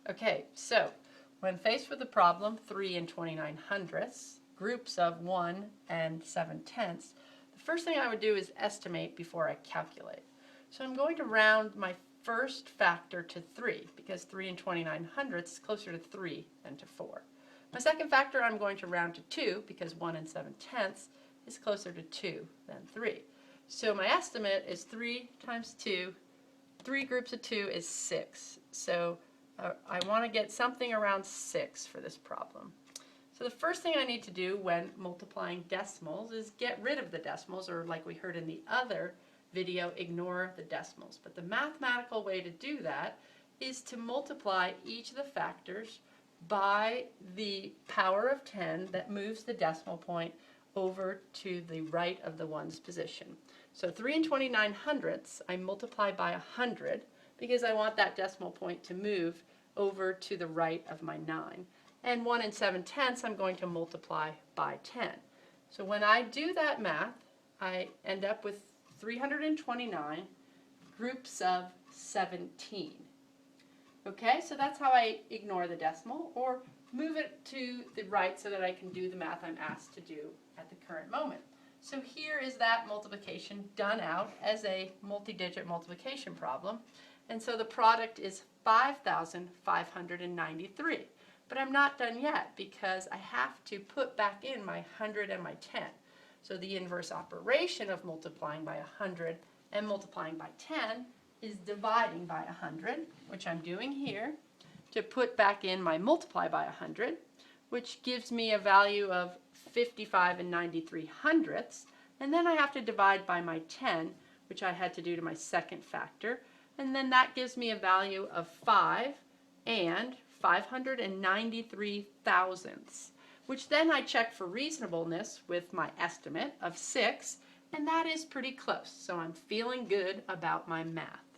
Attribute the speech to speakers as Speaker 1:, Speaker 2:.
Speaker 1: Okay, so when faced with the problem 3 and 29 hundredths, groups of 1 and 7/10, the first thing I would do is estimate before I calculate. So I'm going to round my first factor to 3 because 3 and 29 hundredths is closer to 3 than to 4. My second factor I'm going to round to 2 because 1 and 7/10 is closer to 2 than 3. So my estimate is 3 times 2. 3 groups of 2 is 6. So I want to get something around 6 for this problem. So the first thing I need to do when multiplying decimals is get rid of the decimals, or like we heard in the other video, ignore the decimals. But the mathematical way to do that is to multiply each of the factors by the power of 10 that moves the decimal point over to the right of the ones position. So 3 and 29 hundredths I multiply by 100 because I want that decimal point to move over to the right of my 9. And 1 and 7/10 I'm going to multiply by 10. So when I do that math, I end up with 329 groups of 17. Okay, so that's how I ignore the decimal or move it to the right so that I can do the math I'm asked to do at the current moment. So here is that multiplication done out as a multi-digit multiplication problem. And so the product is 5,593. But I'm not done yet because I have to put back in my 100 and my 10. So the inverse operation of multiplying by 100 and multiplying by 10 is dividing by 100, which I'm doing here, to put back in my multiply by 100, which gives me a value of 55 and 93 hundredths. And then I have to divide by my 10, which I had to do to my second factor. And then that gives me a value of 5 and 593 thousandths, which then I check for reasonableness with my estimate of 6, and that is pretty close. So I'm feeling good about my math.